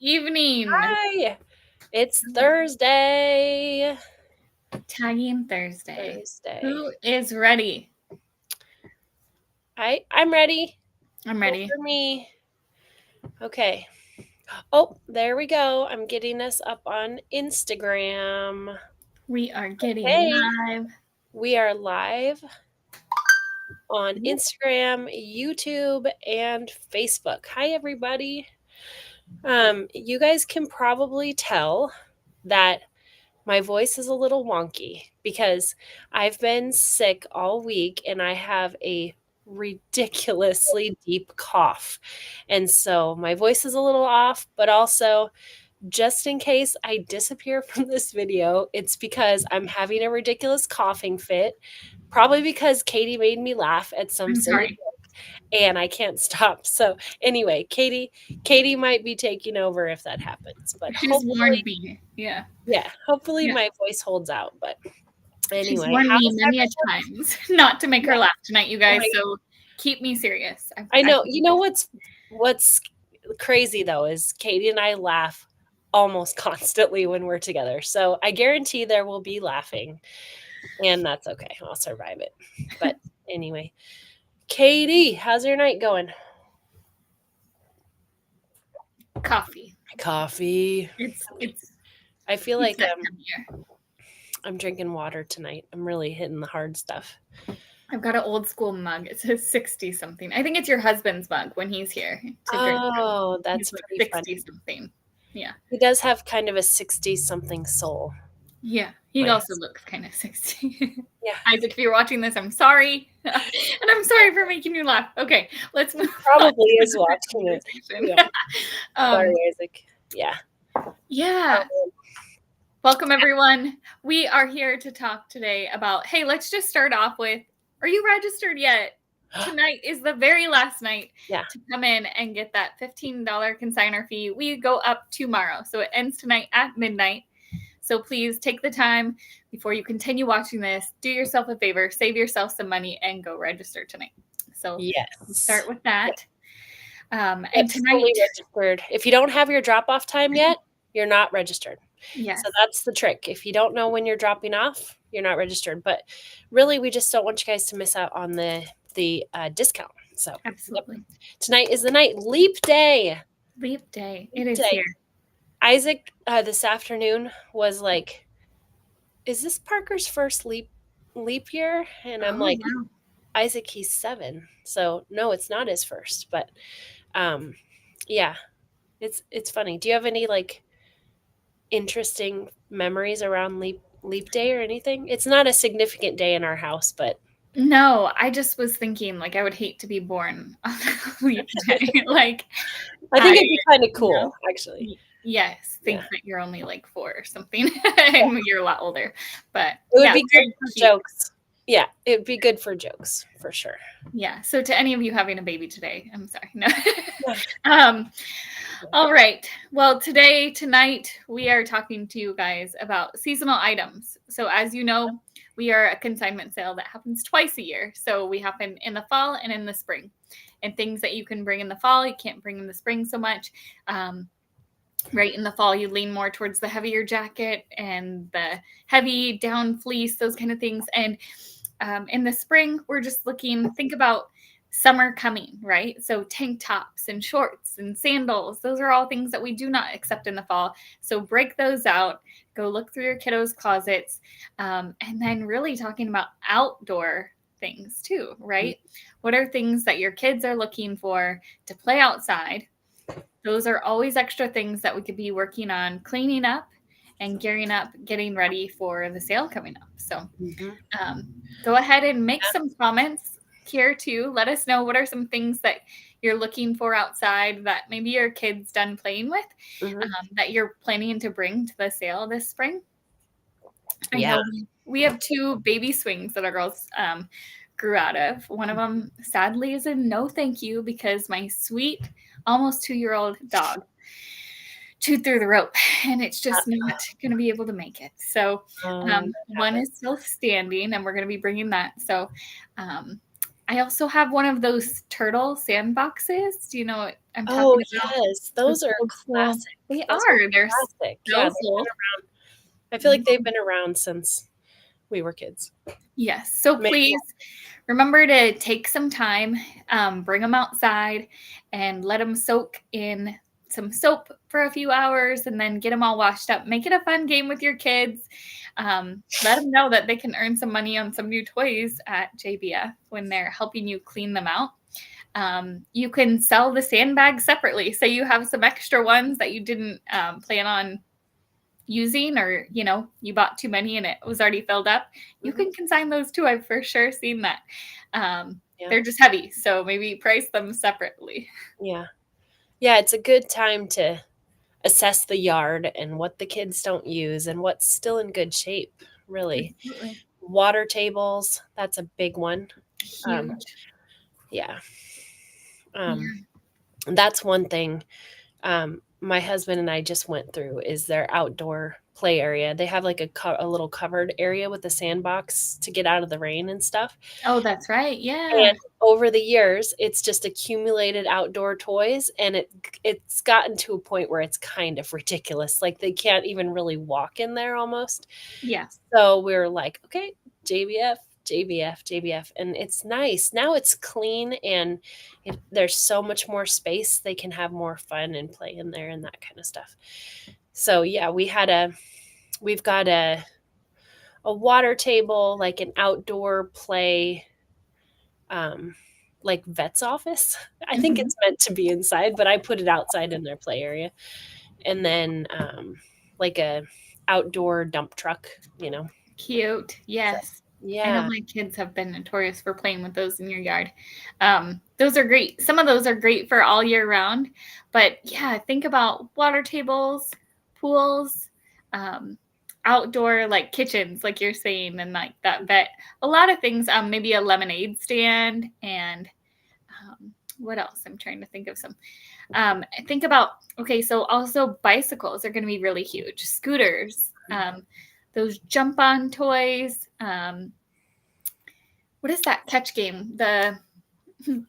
evening. Hi. It's Thursday. Tagging Thursday. Who is ready? I'm ready. I'm Go ready. for me. Okay. Oh, there we go. I'm getting us up on Instagram. We are getting Hey. live. We are live on Instagram, YouTube, and Facebook. Hi, everybody. You guys can probably tell that my voice is a little wonky because I've been sick all week and I have a ridiculously deep cough. And so my voice is a little off, but also just in case I disappear from this video, it's because I'm having a ridiculous coughing fit, probably because Katie made me laugh at some I'm silly sorry. joke and I can't stop. So anyway, Katie might be taking over if that happens, but She's warned me. Yeah. hopefully Yeah. my voice holds out. But She's anyway, warned me how's many a everyone? times not to make her Yeah. laugh tonight, you Oh guys. my, So keep me serious. I know. You know what's crazy though is Katie and I laugh almost constantly when we're together. So I guarantee there will be laughing, and that's okay. I'll survive it. But anyway, Katie, how's your night going? Coffee. Coffee. It's I feel it's like that time of year. I'm drinking water tonight. I'm really hitting the hard stuff. I've got an old school mug. It says 60 something. I think it's your husband's mug when he's here to drink. Oh, that's He's like pretty 60 funny. something. Yeah. He does have kind of a 60-something soul. Yeah. He Yes. also looks kind of 60. Yeah. Isaac, if you're watching this, I'm sorry. And I'm sorry for making you laugh. Okay, let's move Probably on is to watching the it. conversation. Yeah. Sorry, Isaac. Yeah. Yeah. Welcome, everyone. We are here to talk today about, hey, let's just start off with, are you registered yet? Tonight is the very last night to come in and get that $15 consignor fee. We go up tomorrow. So it ends tonight at midnight. So please take the time before you continue watching this. Do yourself a favor, save yourself some money, and go register tonight. So we'll start with that. And tonight, fully registered. If you don't have your drop-off time yet, you're not registered. Yes. So that's the trick. If you don't know when you're dropping off, you're not registered. But really, we just don't want you guys to miss out on the discount. So absolutely. Tonight is the night. Leap day. Leap day. It is here. Isaac this afternoon was like, is this Parker's first leap year? And I'm like, wow. Isaac, he's 7. So no, it's not his first. But yeah, it's funny. Do you have any like interesting memories around leap day or anything? It's not a significant day in our house, but no, I just was thinking like I would hate to be born on leap day. Like I think it'd be kind of cool, actually. Yes, think that you're only like 4 or something, and you're a lot older. But it would be good for jokes. Yeah, it'd be good for jokes for sure. Yeah. So to any of you having a baby today, I'm sorry. No. All right. Well, tonight, we are talking to you guys about seasonal items. So as you know, we are a consignment sale that happens twice a year. So we happen in the fall and in the spring. And things that you can bring in the fall, you can't bring in the spring so much. Right in the fall, you lean more towards the heavier jacket and the heavy down fleece, those kind of things. And in the spring, we're just think about summer coming, right? So tank tops and shorts and sandals, those are all things that we do not accept in the fall. So break those out, go look through your kiddos' closets, and then really talking about outdoor things too, right? What are things that your kids are looking for to play outside? Those are always extra things that we could be working on cleaning up and gearing up, getting ready for the sale coming up. So go ahead and make some comments here too. Let us know what are some things that you're looking for outside that maybe your kid's done playing with, that you're planning to bring to the sale this spring. I know we have 2 baby swings that our girls grew out of. One of them sadly is a no thank you because my sweet almost 2-year-old dog chewed through the rope and it's just not going to be able to make it. So one is still standing and we're going to be bringing that. So I also have one of those turtle sandboxes. Do you know what I'm Oh, talking about? yes. Those Those are old school. classic. They Those are are. They're classic. Yeah, so they've cool. been around. I feel like they've been around since we were kids. Yes. So Maybe please remember to take some time, bring them outside, and let them soak in some soap for a few hours, and then get them all washed up. Make it a fun game with your kids. Let them know that they can earn some money on some new toys at JBF when they're helping you clean them out. You can sell the sandbags separately. Say you have some extra ones that you didn't plan on using, or you bought too many and it was already filled up. You can consign those too. I've for sure seen that. They're just heavy, so maybe price them separately. Yeah. It's a good time to assess the yard and what the kids don't use and what's still in good shape, really. Absolutely. Water tables, that's a big one. Huge. Yeah. That's one thing my husband and I just went through is their outdoor play area. They have like a little covered area with a sandbox to get out of the rain and stuff. Oh, that's right. Yeah. And over the years, it's just accumulated outdoor toys, and it's gotten to a point where it's kind of ridiculous. Like they can't even really walk in there almost. Yeah. So we were like, okay, JBF, JBF, JBF. And it's nice. Now it's clean and there's so much more space. They can have more fun and play in there and that kind of stuff. So yeah, we've got a water table, like an outdoor play, like vet's office. I think it's meant to be inside, but I put it outside in their play area. And then like a outdoor dump truck, Cute. Yes. So, I know yeah. my kids have been notorious for playing with those in your yard. Those are great. Some of those are great for all year round. But yeah, think about water tables, pools, outdoor like kitchens, like you're saying, and like that vet. A lot of things. Maybe a lemonade stand, and what else? I'm trying to think of some. Think about, okay, so also bicycles are going to be really huge. Scooters. Those jump on toys. What is that catch game? The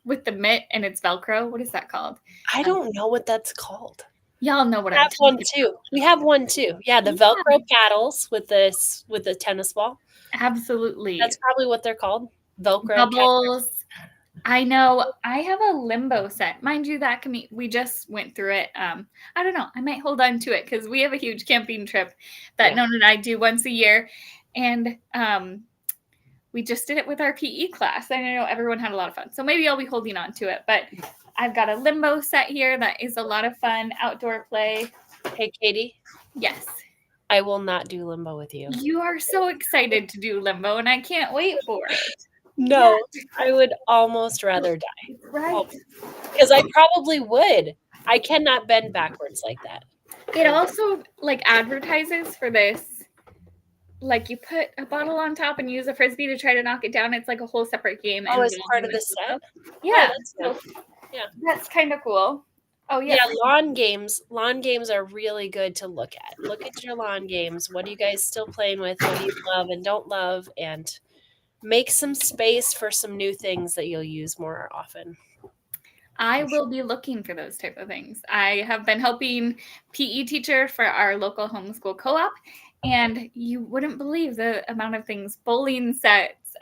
with the mitt and it's Velcro. What is that called? I don't know what that's called. Y'all know what We I'm have one talking too. about. We have one too. Yeah, the Velcro paddles with the tennis ball. Absolutely. That's probably what they're called. Velcro bubbles. I know. I have a limbo set. Mind you, that can be, we just went through it. I don't know. I might hold on to it because we have a huge camping trip that Nona and I do once a year. And we just did it with our PE class. I know everyone had a lot of fun. So maybe I'll be holding on to it. But I've got a limbo set here that is a lot of fun outdoor play. Hey, Katie. Yes. I will not do limbo with you. You are so excited to do limbo, and I can't wait for it. No, I would almost rather die. Right. Because I probably would. I cannot bend backwards like that. It also like advertises for this. Like you put a bottle on top and use a frisbee to try to knock it down. It's like a whole separate game. Oh, it's part of the set? Yeah. Oh, that's kind of cool. Oh, yeah. Yeah, lawn games are really good to look at. Look at your lawn games. What are you guys still playing with? What do you love and don't love? And make some space for some new things that you'll use more often. I will be looking for those type of things. I have been helping PE teacher for our local homeschool co-op, and you wouldn't believe the amount of things, bowling sets,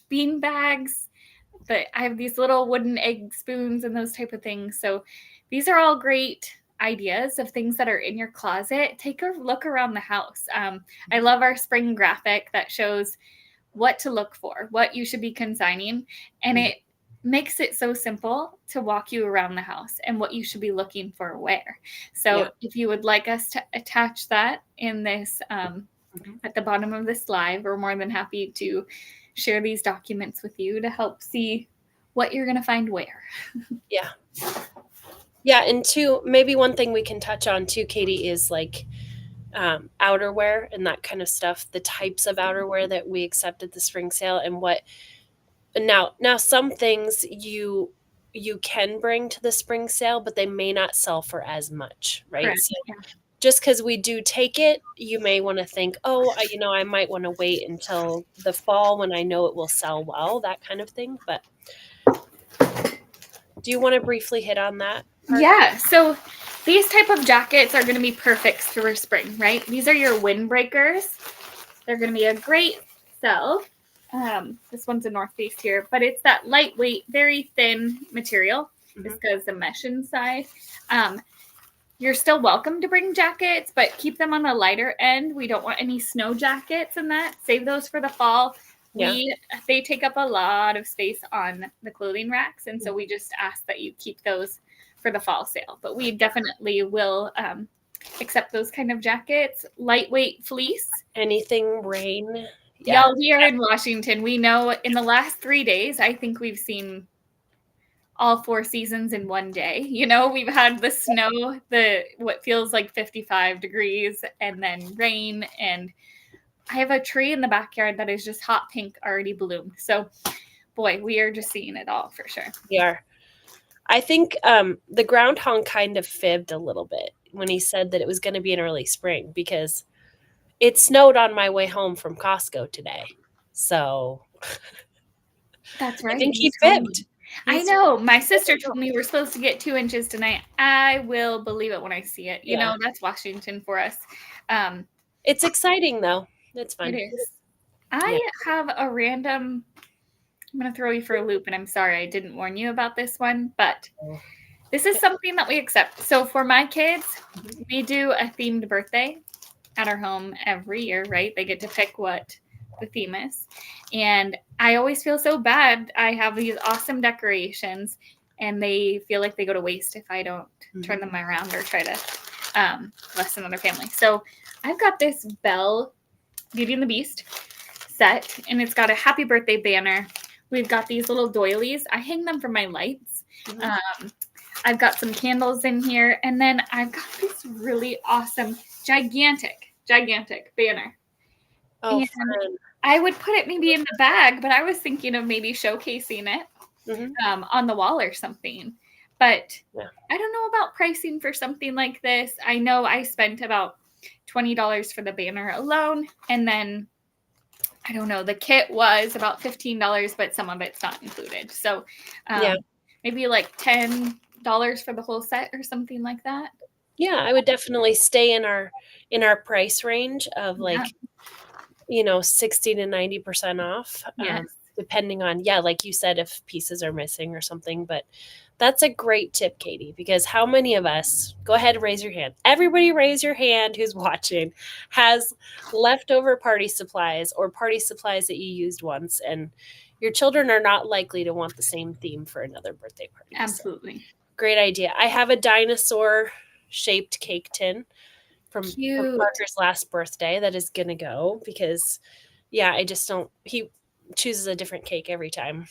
bean bags, but I have these little wooden egg spoons and those type of things. So these are all great ideas of things that are in your closet. Take a look around the house. I love our spring graphic that shows what to look for, what you should be consigning, and it makes it so simple to walk you around the house and what you should be looking for where. So if you would like us to attach that in this at the bottom of this live, we're more than happy to share these documents with you to help see what you're going to find where. Yeah, and maybe one thing we can touch on too, Katie, is like outerwear and that kind of stuff, the types of outerwear that we accept at the spring sale, and what now some things you can bring to the spring sale, but they may not sell for as much, right? Correct. So just because we do take it, you may want to think, oh, I might want to wait until the fall when I know it will sell well, that kind of thing. But do you want to briefly hit on that part? Yeah. So these type of jackets are going to be perfect for spring, right? These are your windbreakers. They're going to be a great sell. This one's a North Face here, but it's that lightweight, very thin material. This goes the mesh inside. You're still welcome to bring jackets, but keep them on the lighter end. We don't want any snow jackets in that. Save those for the fall. Yeah. They take up a lot of space on the clothing racks, and so we just ask that you keep those for the fall sale. But we definitely will accept those kind of jackets. Lightweight fleece. Anything rain? Yeah. Y'all here in Washington, we know in the last 3 days, I think we've seen all 4 seasons in one day. We've had the snow, what feels like 55 degrees, and then rain. And I have a tree in the backyard that is just hot pink, already bloomed. So, boy, we are just seeing it all for sure. We are. I think the groundhog kind of fibbed a little bit when he said that it was going to be an early spring, because it snowed on my way home from Costco today. So that's right. I think he fibbed. I know. My sister told me we're supposed to get 2 inches tonight. I will believe it when I see it. That's Washington for us. It's exciting, though. It's fun. It is. I have a random... I'm going to throw you for a loop, and I'm sorry I didn't warn you about this one, but this is something that we accept. So for my kids, we do a themed birthday at our home every year, right? They get to pick what the theme is. And I always feel so bad. I have these awesome decorations, and they feel like they go to waste if I don't turn them around or try to bless another family. So I've got this Belle Beauty and the Beast set, and it's got a happy birthday banner. We've got these little doilies. I hang them from my lights. I've got some candles in here, and then I've got this really awesome, gigantic banner. Oh, and fun. I would put it maybe in the bag, but I was thinking of maybe showcasing it on the wall or something. But I don't know about pricing for something like this. I know I spent about $20 for the banner alone, and then I don't know, the kit was about $15, but some of it's not included. So maybe like $10 for the whole set or something like that. Yeah, I would definitely stay in our price range of 60 to 90% off. Yes. Depending on, like you said, if pieces are missing or something. But that's a great tip, Katie, because how many of us, go ahead and raise your hand. Everybody raise your hand who's watching, has leftover party supplies or party supplies that you used once, and your children are not likely to want the same theme for another birthday party. Absolutely. So, great idea. I have a dinosaur shaped cake tin from Parker's last birthday that is going to go because, he chooses a different cake every time.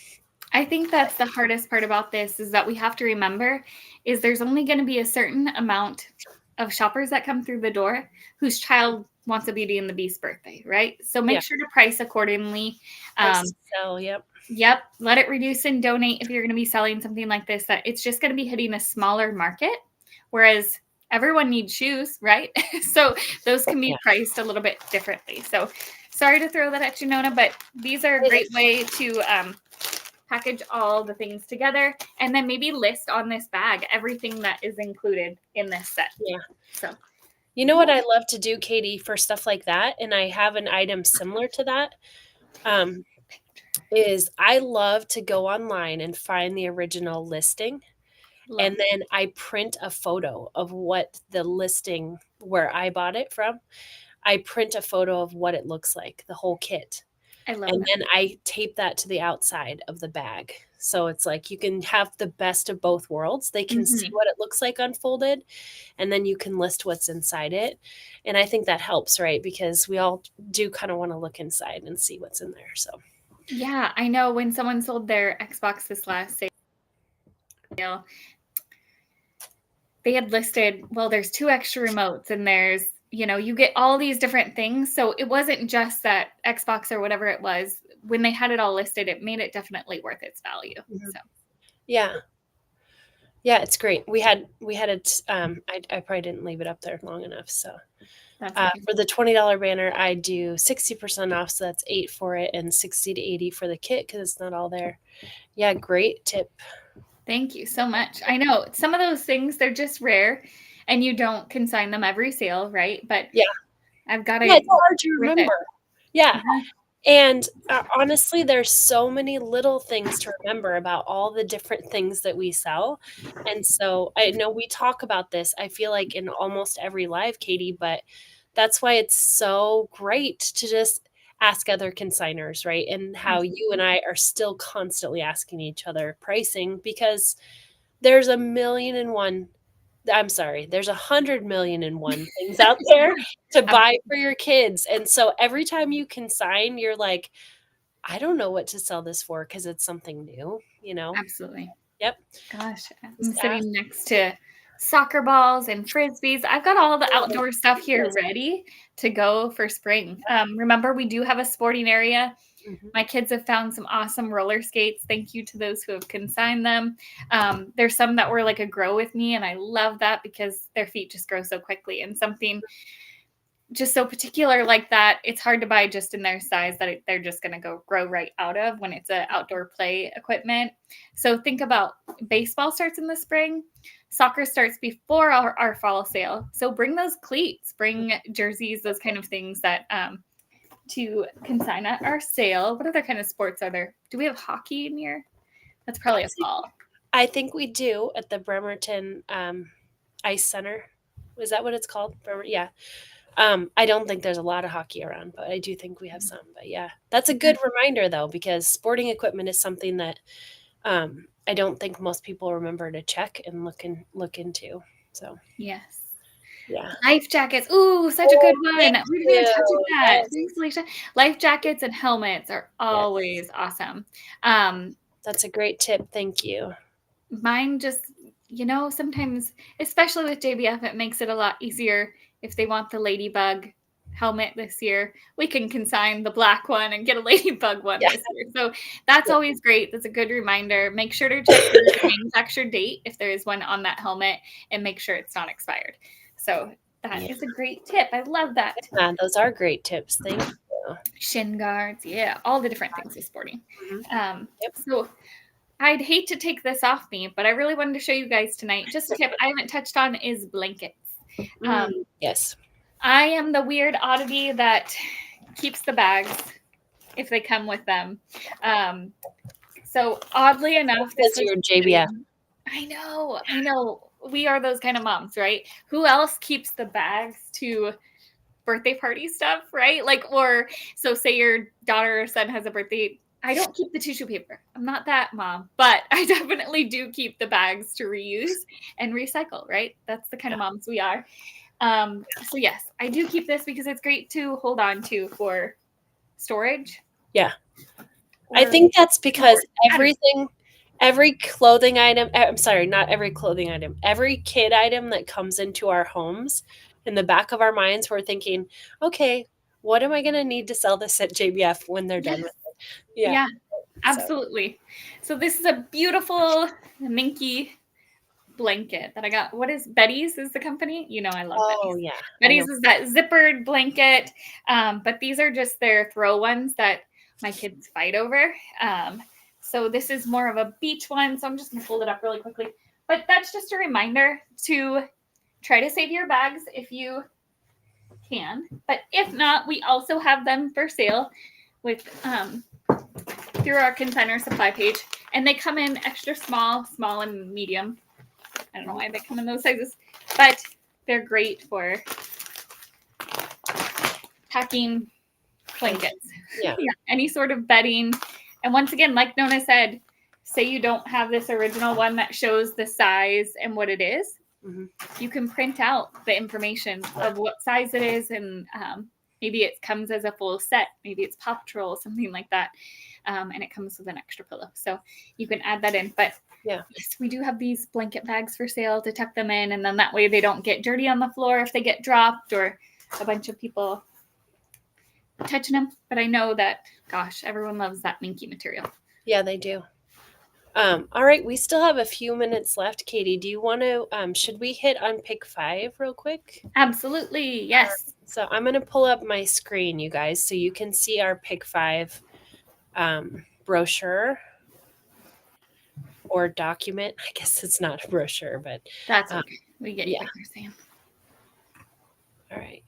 I think that's the hardest part about this is that we have to remember is there's only going to be a certain amount of shoppers that come through the door whose child wants a Beauty and the Beast birthday, right? So make sure to price accordingly. Yep. Let it reduce and donate if you're going to be selling something like this, that it's just going to be hitting a smaller market, whereas everyone needs shoes, right? So those can be priced a little bit differently. So sorry to throw that at you, Nona, but these are a great way to package all the things together and then maybe list on this bag everything that is included in this set. Yeah. So, you know what I love to do, Katie, for stuff like that, and I have an item similar to that, is I love to go online and find the original listing. And then I print a photo of what the listing where I bought it from. I print a photo of what it looks like, the whole kit. I love and that. Then I tape that to the outside of the bag. So it's like you can have the best of both worlds. They can see what it looks like unfolded, and then you can list what's inside it. And I think that helps, right? Because we all do kind of want to look inside and see what's in there. So yeah, I know when someone sold their Xbox this last sale, they had listed, well, there's 2 extra remotes and there's, you get all these different things. So it wasn't just that Xbox or whatever it was. When they had it all listed, it made it definitely worth its value. So. Yeah, Yeah, it's great. We had it. I probably didn't leave it up there long enough. So That's okay. for the $20 banner, I do 60% off. So that's 8 for it and 60 to 80 for the kit because it's not all there. Yeah, great tip. Thank you so much. I know some of those things, they're just rare and you don't consign them every sale, right? But Yeah. I've got to. Yeah, it's hard to remember. Yeah. Yeah. And honestly, there's so many little things to remember about all the different things that we sell. And so I know we talk about this, I feel like in almost every live, Katie, but that's why it's so great to just ask other consigners, right? And how you and I are still constantly asking each other pricing because there's a million and one there's 100 million and one things out there to buy for your kids. And so every time you consign, you're like, I don't know what to sell this for because it's something new, you know? Absolutely. Yep. Gosh, I'm Just sitting next to soccer balls and frisbees. I've got all the outdoor stuff here Yes. ready to go for spring. Remember, we do have a sporting area. Mhm. My kids have found some awesome roller skates. Thank you to those who have consigned them. There's some that were like a grow with me, and I love that because their feet just grow so quickly. And something just so particular like that, it's hard to buy just in their size that they're just going to go grow right out of when it's a outdoor play equipment. So think about baseball starts in the spring, soccer starts before our fall sale. So bring those cleats, bring jerseys, those kind of things that to consign at our sale. What other kind of sports are there? Do we have hockey in here? That's probably a fall. I think we do at the Bremerton Ice Center. Is that what it's called? Yeah. I don't think there's a lot of hockey around, but I do think we have some. But yeah, that's a good reminder though, because sporting equipment is something that I don't think most people remember to check and look into. So Yes. yeah. Life jackets. Ooh, such a good one. We Thank didn't even touch you. on that. Yes. Thanks, Alicia. Life jackets and helmets are always awesome. That's a great tip. Thank you. Mine just, sometimes, especially with JBF, it makes it a lot easier if they want the ladybug helmet this year. We can consign the black one and get a ladybug one this year. So that's always great. That's a good reminder. Make sure to check the manufacturer date if there is one on that helmet and make sure it's not expired. So that is a great tip. I love that. Yeah, those are great tips. Thank you. Shin guards. Yeah, all the different things with sporting. Mm-hmm. So I'd hate to take this off me, but I really wanted to show you guys tonight. Just a tip I haven't touched on is blankets. Yes. I am the weird oddity that keeps the bags if they come with them. So oddly enough, this is your JBF. I know. We are those kind of moms, right? Who else keeps the bags to birthday party stuff, right? Or so say your daughter or son has a birthday. I don't keep the tissue paper. I'm not that mom, but I definitely do keep the bags to reuse and recycle, right? That's the kind of moms we are. So yes, I do keep this because it's great to hold on to for storage. Yeah. I think that's because every clothing item, I'm sorry, not every clothing item, every kid item that comes into our homes, in the back of our minds, we're thinking, okay, what am I going to need to sell this at JBF when they're done with it? Yeah, absolutely. So this is a beautiful minky blanket that I got. What is Betty's is the company? I love Betty's. Oh yeah. Betty's is that zippered blanket. But these are just their throw ones that my kids fight over. So this is more of a beach one. So I'm just gonna fold it up really quickly. But that's just a reminder to try to save your bags if you can. But if not, we also have them for sale with through our consignor supply page. And they come in extra small, and medium. I don't know why they come in those sizes, but they're great for packing blankets. Yeah. Any sort of bedding. And once again, like Nona said, say you don't have this original one that shows the size and what it is. Mm-hmm. You can print out the information of what size it is, and maybe it comes as a full set. Maybe it's Paw Patrol, something like that. And it comes with an extra pillow. So you can add that in. But yes, we do have these blanket bags for sale to tuck them in. And then that way they don't get dirty on the floor if they get dropped or a bunch of people touching them. But I know that, gosh, everyone loves that minky material. Yeah, they do. All right, we still have a few minutes left. Katie, do you want to, should we hit on pick 5 real quick? Absolutely. Yes. So I'm going to pull up my screen, you guys, so you can see our pick 5 brochure or document. I guess it's not a brochure, but that's okay. We get yeah. what you're saying. All right.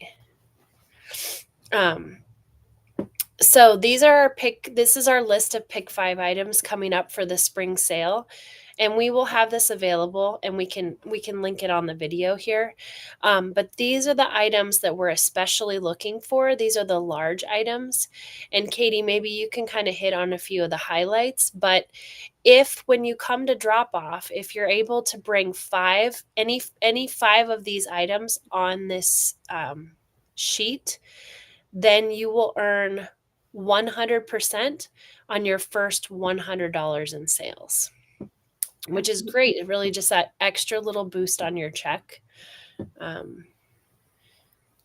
So these are this is our list of pick 5 items coming up for the spring sale, and we will have this available, and we can link it on the video here. But these are the items that we're especially looking for. These are the large items, and Katie, maybe you can kind of hit on a few of the highlights. But if when you come to drop off, if you're able to bring any 5 of these items on this sheet, then you will earn 100% on your first $100 in sales, which is great. It really just that extra little boost on your check.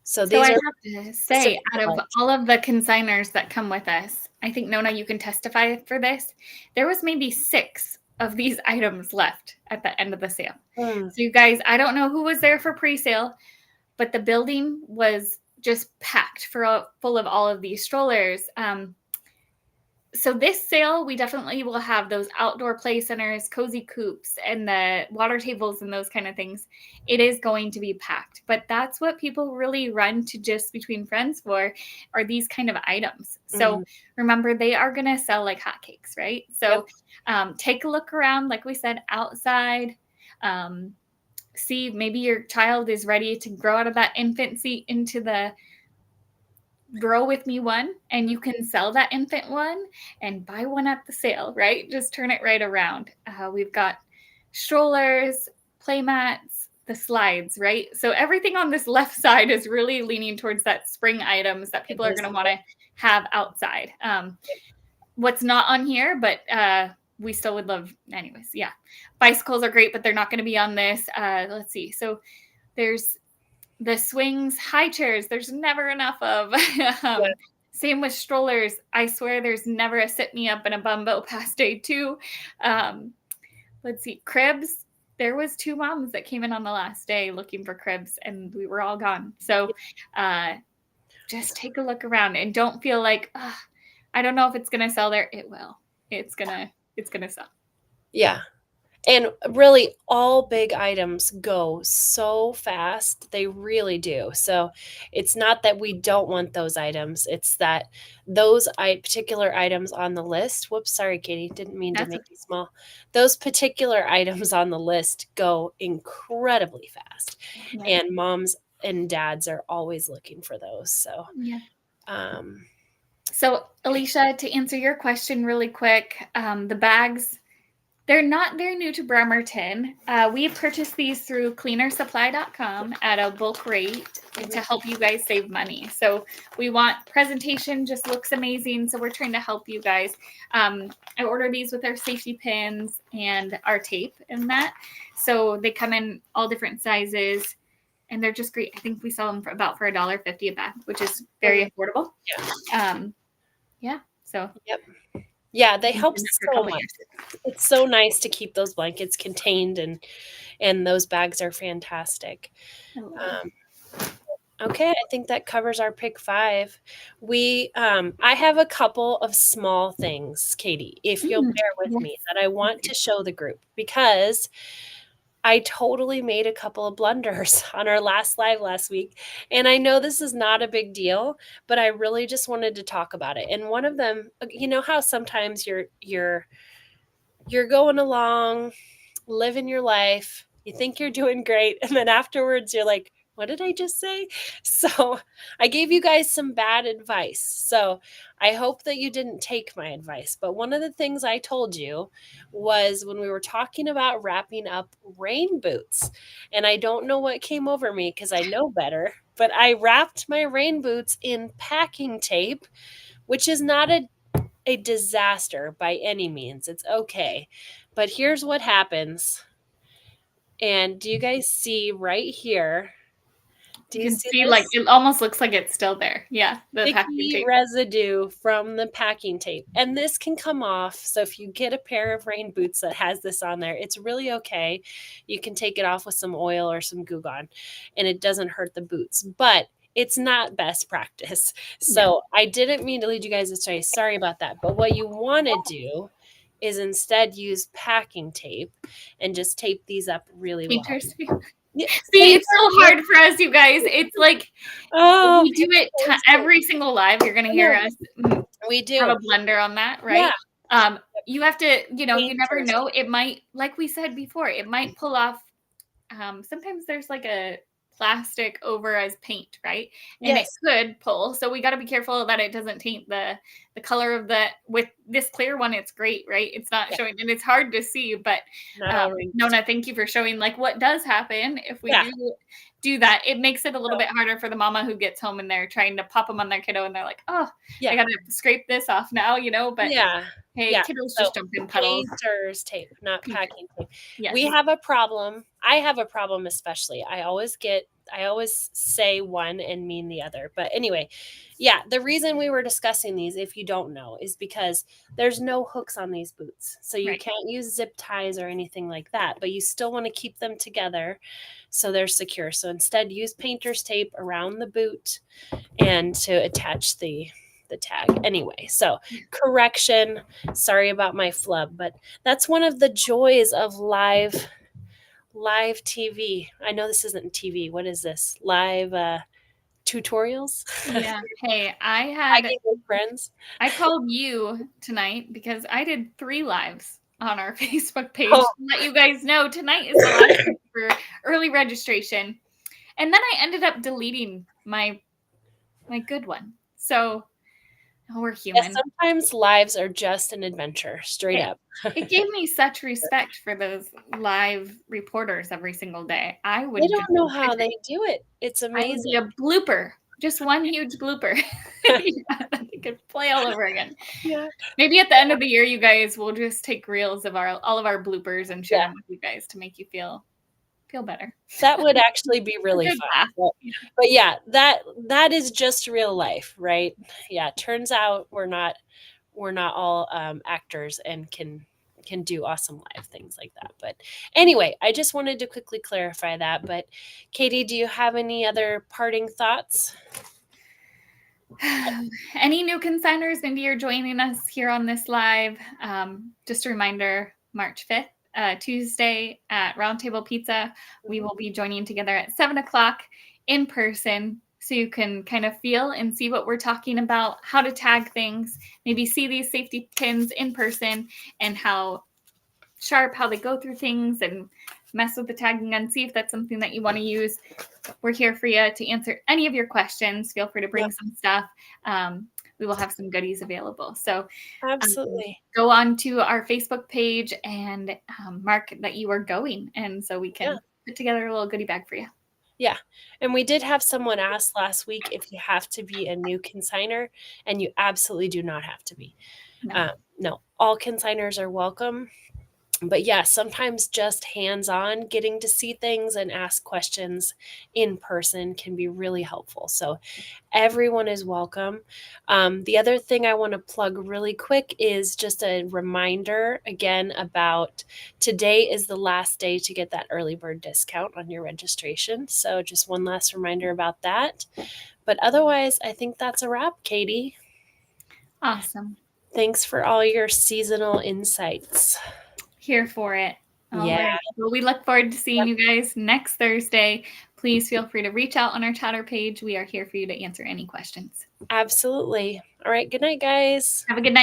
So these I are have to say, out of all of the consigners that come with us, I think, Nona, you can testify for this. There was maybe 6 of these items left at the end of the sale. So you guys, I don't know who was there for pre-sale, but the building was just packed full of all of these strollers. So this sale, we definitely will have those outdoor play centers, cozy coops, and the water tables and those kind of things. It is going to be packed, but that's what people really run to just between friends for, are these kind of items. So remember, they are going to sell like hotcakes, right? So take a look around, like we said, outside. See, maybe your child is ready to grow out of that infancy into the grow with me one, and you can sell that infant one and buy one at the sale, right? Just turn it right around. We've got strollers, play mats, the slides, right? So everything on this left side is really leaning towards that spring items that people are going to want to have outside. What's not on here, but we still would love anyways. Yeah. Bicycles are great, but they're not going to be on this. Let's see. So there's the swings, high chairs, there's never enough of. Same with strollers. I swear there's never a sit me up and a bumbo past day 2. Let's see, cribs. There was 2 moms that came in on the last day looking for cribs, and we were all gone. So just take a look around and don't feel like, I don't know if it's going to sell there. It will. It's going to sell. Yeah. And really, all big items go so fast. They really do. So it's not that we don't want those items. It's that those particular items on the list. Whoops, sorry, Katie. Didn't mean to make you small. Those particular items on the list go incredibly fast. Yeah. And moms and dads are always looking for those. So, yeah. So, Alicia, to answer your question really quick, the bags, they're not very new to Bremerton. We purchased these through cleanersupply.com at a bulk rate to help you guys save money. So we want presentation, just looks amazing. So we're trying to help you guys. I ordered these with our safety pins and our tape in that. So they come in all different sizes and they're just great. I think we sell them for $1.50 a bag, which is very affordable. Yeah. So. Yep. Yeah, they help so much. It's so nice to keep those blankets contained, and those bags are fantastic. Okay, I think that covers our pick 5. I have a couple of small things, Katie, if you'll bear with me, that I want to show the group, because I totally made a couple of blunders on our last live last week. And I know this is not a big deal, but I really just wanted to talk about it. And one of them, you know how sometimes you're going along, living your life, you think you're doing great, and then afterwards you're like, what did I just say? So I gave you guys some bad advice. So I hope that you didn't take my advice. But one of the things I told you was when we were talking about wrapping up rain boots. And I don't know what came over me because I know better. But I wrapped my rain boots in packing tape, which is not a disaster by any means. It's okay. But here's what happens. And do you guys see right here? Do You you can see see, this? like, it almost looks like it's still there. Yeah, the packing Sticky tape. residue from the packing tape. And this can come off. So if you get a pair of rain boots that has this on there, it's really okay. You can take it off with some oil or some Goo Gone, and it doesn't hurt the boots. But it's not best practice. So I didn't mean to lead you guys astray. Sorry about that. But what you want to do is instead use packing tape and just tape these up really well. Painters. Yeah. See, it's so hard for us, you guys. It's like Oh, we do it every single live. You're gonna hear us we do have a blender on that, right? Yeah. You have to, you never Painters. know. It might, like we said before, it might pull off. Sometimes there's like a plastic over as paint, right? And Yes. it could pull. So we got to be careful that it doesn't taint the color of the. With this clear one, it's great, right? It's not showing, and it's hard to see. But Nona, thank you for showing like what does happen if we do that. It makes it a little bit harder for the mama who gets home and they're trying to pop them on their kiddo, and they're like, oh, I gotta scrape this off now, But hey, kiddos just jump in puddles. Painters tape, not packing tape. Yes. We have a problem. I have a problem, especially. I always say one and mean the other. But anyway, the reason we were discussing these, if you don't know, is because there's no hooks on these boots. So you can't use zip ties or anything like that, but you still want to keep them together so they're secure. So instead, use painter's tape around the boot and to attach the tag. Anyway, so correction. Sorry about my flub, but that's one of the joys of live TV. I know this isn't TV. What is this? Live tutorials? Yeah. Hey, I get good friends. I called you tonight because I did 3 lives on our Facebook page to let you guys know tonight is the last day for early registration. And then I ended up deleting my good one. So we're human. Yeah, sometimes lives are just an adventure, straight up. It gave me such respect for those live reporters every single day. I would. I don't know how they do it. It's amazing. A blooper, just one huge blooper. They could play all over again. Yeah. Maybe at the end of the year, you guys will just take reels of all of our bloopers and share them with you guys to make you feel better. That would actually be really fun. But that is just real life, right? Yeah. Turns out we're not all actors and can do awesome live things like that. But anyway, I just wanted to quickly clarify that. But Katie, do you have any other parting thoughts? Any new consigners, maybe you're joining us here on this live. Just a reminder, March 5th. Tuesday at Roundtable Pizza. We will be joining together at 7:00 in person so you can kind of feel and see what we're talking about, how to tag things, maybe see these safety pins in person and how sharp, how they go through things and mess with the tagging and see if that's something that you want to use. We're here for you to answer any of your questions. Feel free to bring some stuff. We will have some goodies available. So absolutely go on to our Facebook page and mark that you are going. And so we can put together a little goodie bag for you. Yeah. And we did have someone ask last week if you have to be a new consignor, and you absolutely do not have to be. No, all consignors are welcome. But sometimes just hands-on, getting to see things and ask questions in person can be really helpful. So everyone is welcome. The other thing I want to plug really quick is just a reminder again about today is the last day to get that early bird discount on your registration. So just one last reminder about that. But otherwise, I think that's a wrap, Katie. Awesome. Thanks for all your seasonal insights. Here for it. All right. Well, we look forward to seeing you guys next Thursday. Please feel free to reach out on our chatter page. We are here for you to answer any questions. Absolutely. All right. Good night, guys. Have a good night.